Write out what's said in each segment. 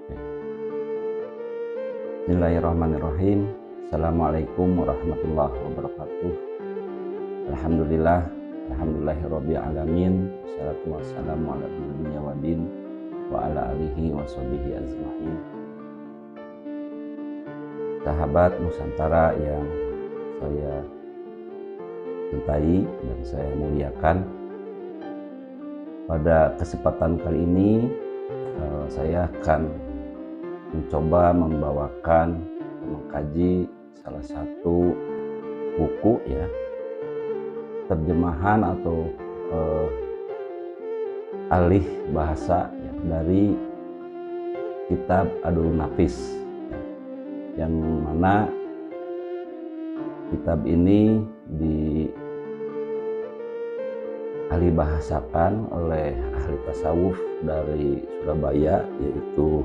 Bismillahirrahmanirrahim. Assalamualaikum warahmatullahi wabarakatuh. Alhamdulillahirabbil alamin. Wassalatu wassalamu ala nabiyyina wadin wa ala alihi washabihi ajmain. Sahabat Nusantara yang saya cintai dan saya muliakan, pada kesempatan kali ini saya akan mencoba membawakan mengkaji salah satu buku terjemahan atau alih bahasa dari kitab Ad-Durrun Nafis, yang mana kitab ini dialih bahasakan oleh ahli tasawuf dari Surabaya, yaitu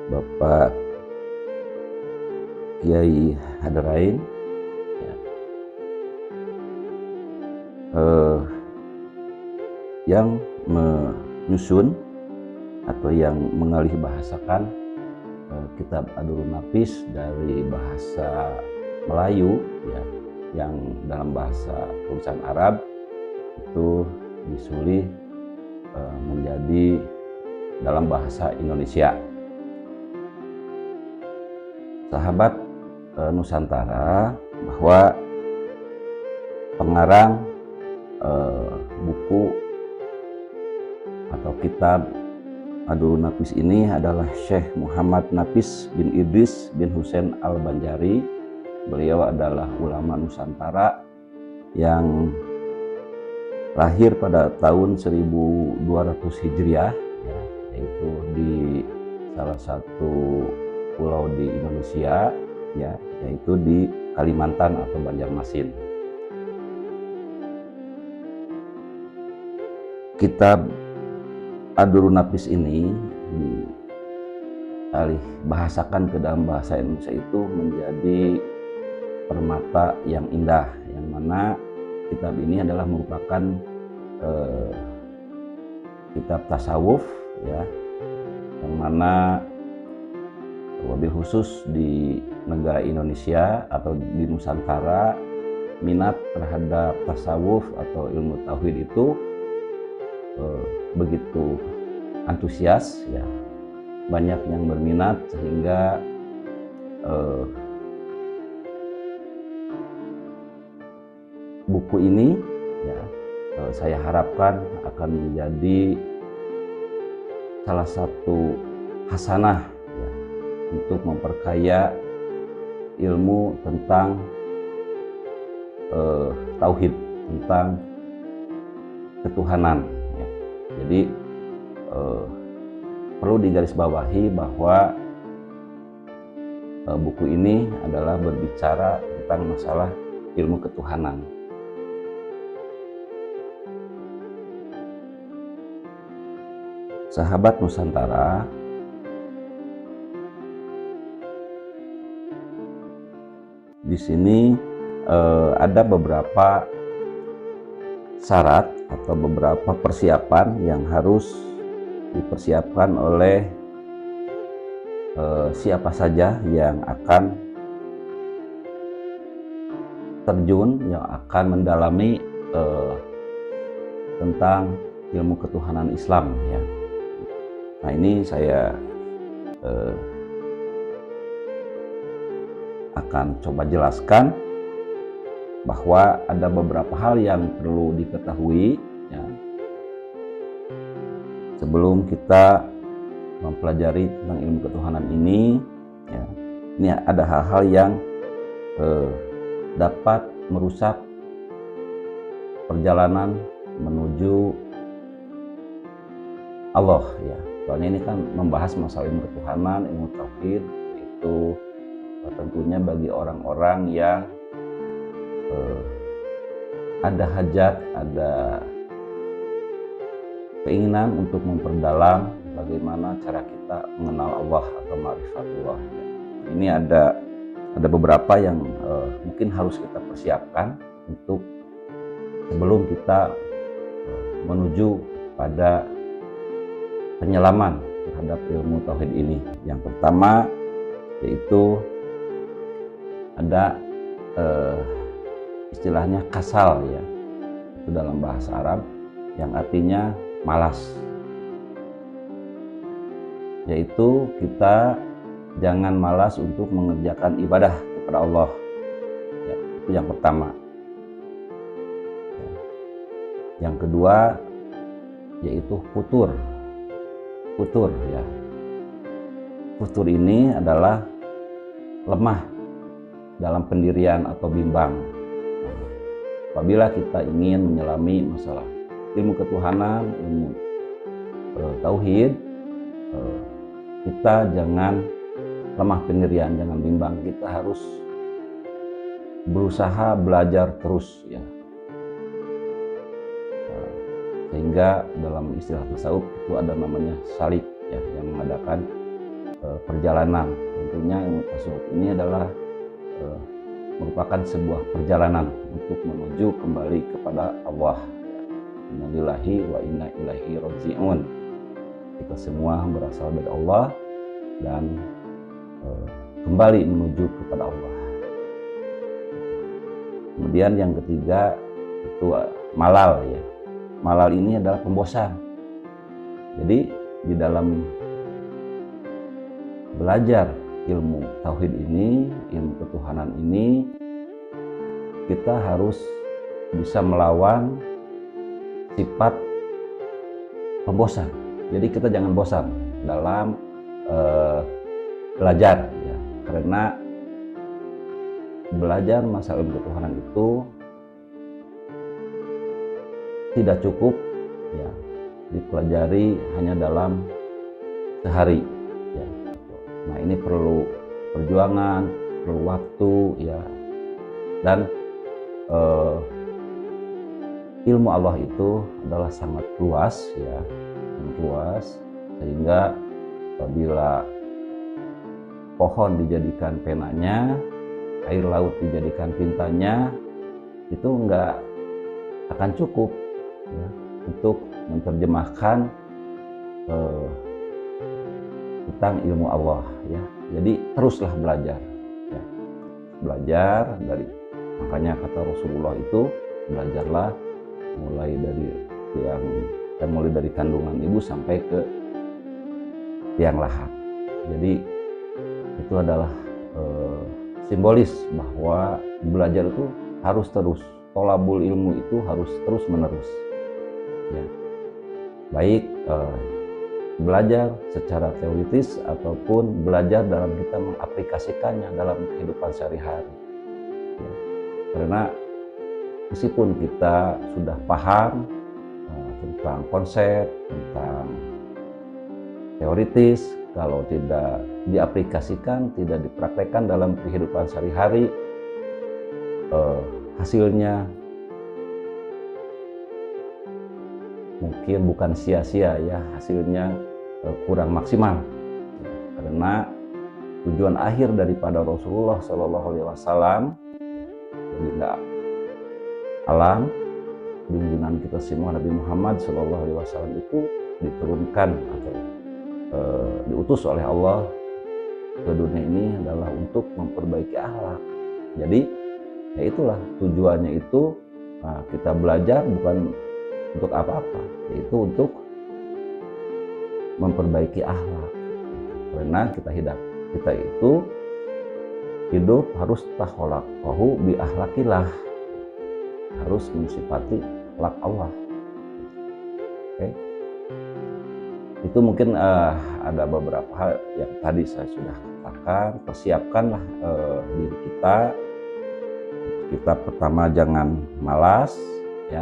Bapak Kiai Hadarain, yang menyusun atau yang mengalih bahasakan kitab Ad-Durrun Nafis dari bahasa Melayu, yang dalam bahasa tulisan Arab itu disulih menjadi dalam bahasa Indonesia. Sahabat Nusantara, bahwa pengarang buku atau kitab Ad-Durrun Nafis ini adalah Syekh Muhammad Nafis bin Idris bin Husain Al-Banjari. Beliau adalah ulama Nusantara yang lahir pada tahun 1200 Hijriah, yaitu di salah satu pulau di Indonesia, yaitu di Kalimantan atau Banjarmasin. Kitab Ad-Durrun Nafis ini dialih bahasakan ke dalam bahasa Indonesia itu menjadi permata yang indah, yang mana kitab ini adalah merupakan kitab tasawuf, yang mana wabil khusus di negara Indonesia atau di Nusantara, minat terhadap tasawuf atau ilmu tauhid itu begitu antusias, banyak yang berminat, sehingga buku ini saya harapkan akan menjadi salah satu hasanah untuk memperkaya ilmu tentang tauhid, tentang ketuhanan. Jadi perlu digarisbawahi bahwa buku ini adalah berbicara tentang masalah ilmu ketuhanan. Sahabat Nusantara, di sini ada beberapa syarat atau beberapa persiapan yang harus dipersiapkan oleh siapa saja yang akan terjun, yang akan mendalami tentang ilmu ketuhanan Islam. Nah, ini saya akan coba jelaskan bahwa ada beberapa hal yang perlu diketahui sebelum kita mempelajari tentang ilmu ketuhanan ini. Ini ada hal-hal yang dapat merusak perjalanan menuju Allah, soalnya ini kan membahas masalah ilmu ketuhanan, ilmu tauhid. Itu tentunya bagi orang-orang yang ada hajat, ada keinginan untuk memperdalam bagaimana cara kita mengenal Allah atau ma'rifatullah. Ini ada beberapa yang mungkin harus kita persiapkan untuk sebelum kita menuju pada penyelaman terhadap ilmu tauhid ini. Yang pertama yaitu ada istilahnya kasal ya, itu dalam bahasa Arab yang artinya malas, yaitu kita jangan malas untuk mengerjakan ibadah kepada Allah ya, itu yang pertama. Yang kedua yaitu futur ya. Futur ini adalah lemah dalam pendirian atau bimbang. Apabila kita ingin menyelami masalah ilmu ketuhanan, ilmu tauhid, kita jangan lemah pendirian, jangan bimbang. Kita harus berusaha belajar terus ya. Sehingga dalam istilah tasawuf itu ada namanya salik ya, yang mengadakan perjalanan. Tentunya ilmu tasawuf ini adalah merupakan sebuah perjalanan untuk menuju kembali kepada Allah. Inna lillahi wa inna ilaihi raji'un. Kita semua berasal dari Allah dan kembali menuju kepada Allah. Kemudian yang ketiga itu malal ya. Malal ini adalah pembosan. Jadi di dalam belajar ilmu tauhid ini, ilmu ketuhanan ini, kita harus bisa melawan sifat pembosan. Jadi kita jangan bosan dalam belajar ya, karena belajar masalah ilmu ketuhanan itu tidak cukup ya dipelajari hanya dalam sehari ya. Nah, ini perlu perjuangan, perlu waktu ya, dan ilmu Allah itu adalah sangat luas ya, sangat luas, sehingga apabila pohon dijadikan penanya, air laut dijadikan tintanya, itu enggak akan cukup ya, untuk menerjemahkan tentang ilmu Allah ya. Jadi teruslah belajar ya. Belajar dari, makanya kata Rasulullah itu belajarlah mulai dari kandungan ibu sampai ke tiang lahat. Jadi itu adalah simbolis bahwa belajar itu harus terus, tolabul ilmu itu harus terus menerus ya. Baik belajar secara teoritis ataupun belajar dalam kita mengaplikasikannya dalam kehidupan sehari-hari ya. Karena meskipun kita sudah paham tentang konsep, tentang teoritis, kalau tidak diaplikasikan, tidak dipraktekkan dalam kehidupan sehari-hari, hasilnya mungkin bukan sia-sia ya, hasilnya kurang maksimal ya, karena tujuan akhir daripada Rasulullah Shallallahu Alaihi Wasallam, baginda alam, junjungan kita semua Nabi Muhammad Shallallahu Alaihi Wasallam itu diturunkan atau diutus oleh Allah ke dunia ini adalah untuk memperbaiki akhlak. Jadi ya itulah tujuannya itu, kita belajar bukan untuk apa-apa, yaitu untuk memperbaiki akhlak. Karena kita itu hidup harus takholaqahu bi akhlaqillah, harus mensifati akhlak Allah. Oke. Itu mungkin ada beberapa hal yang tadi saya sudah katakan. Persiapkanlah diri kita pertama jangan malas ya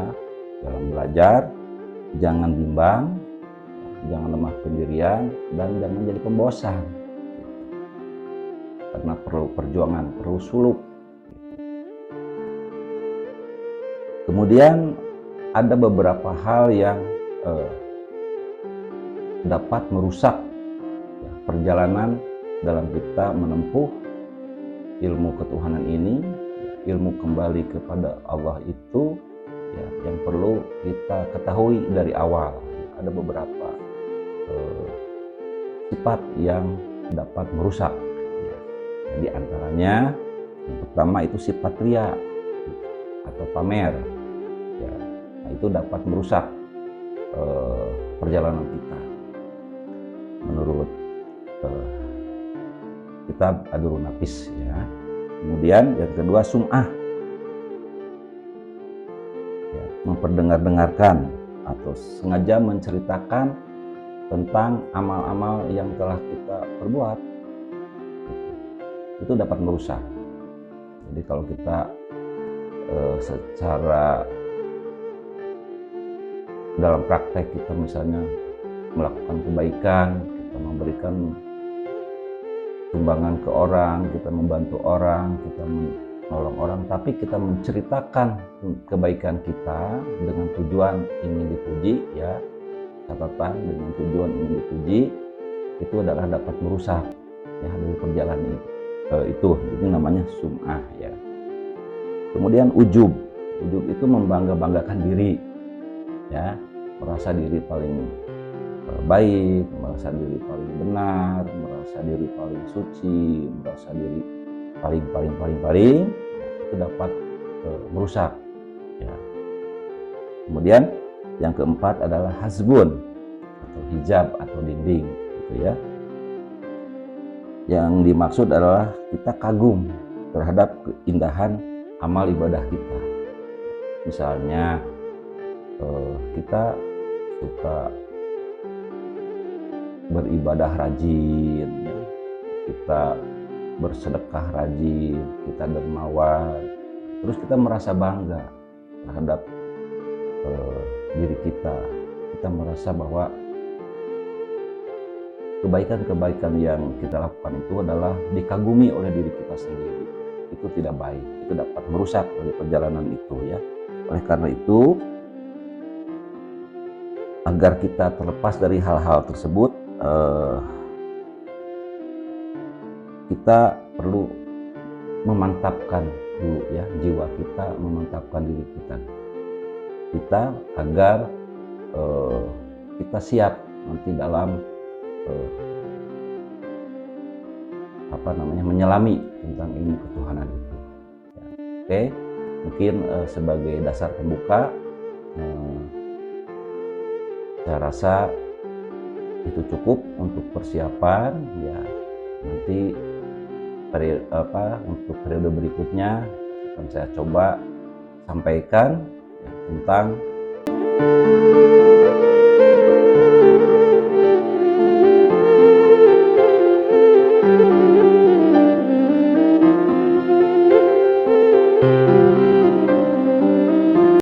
dalam belajar, jangan bimbang, jangan lemah pendirian, dan jangan jadi pembosan. Karena perlu perjuangan, perlu suluk. Kemudian ada beberapa hal yang dapat merusak ya, perjalanan dalam kita menempuh ilmu ketuhanan ini, ilmu kembali kepada Allah itu ya, yang perlu kita ketahui dari awal. Ada beberapa sifat yang dapat merusak. Di antaranya yang pertama itu sifat ria atau pamer. Ya, nah itu dapat merusak perjalanan kita. Menurut kitab Adurun Nafis ya. Kemudian yang kedua sum'ah. Ya, memperdengar-dengarkan atau sengaja menceritakan tentang amal-amal yang telah kita perbuat. Itu dapat merusak. Jadi kalau kita secara dalam praktek kita misalnya melakukan kebaikan, kita memberikan sumbangan ke orang, kita membantu orang, kita menolong orang, tapi kita menceritakan kebaikan kita dengan tujuan ingin dipuji, ya, catatan dengan tujuan ingin dipuji, itu adalah dapat merusak ya dari perjalanan itu namanya sum'ah ya. Kemudian ujub itu membangga-banggakan diri ya, merasa diri paling baik, merasa diri paling benar, merasa diri paling suci, merasa diri paling itu dapat merusak ya. Kemudian yang keempat adalah hasbun atau hijab atau dinding gitu ya. Yang dimaksud adalah kita kagum terhadap keindahan amal ibadah kita. Misalnya kita suka beribadah rajin, ya. Kita bersedekah rajin, kita dermawan, terus kita merasa bangga terhadap diri kita. Kita merasa bahwa kebaikan-kebaikan yang kita lakukan itu adalah dikagumi oleh diri kita sendiri. Itu tidak baik, itu dapat merusak dari perjalanan itu ya. Oleh karena itu, agar kita terlepas dari hal-hal tersebut, kita perlu memantapkan dulu ya jiwa kita, memantapkan diri kita agar kita siap nanti dalam menyelami tentang ilmu ketuhanan itu ya. Oke, mungkin sebagai dasar pembuka, saya rasa itu cukup untuk persiapan ya. Nanti untuk periode berikutnya akan saya coba sampaikan ya, tentang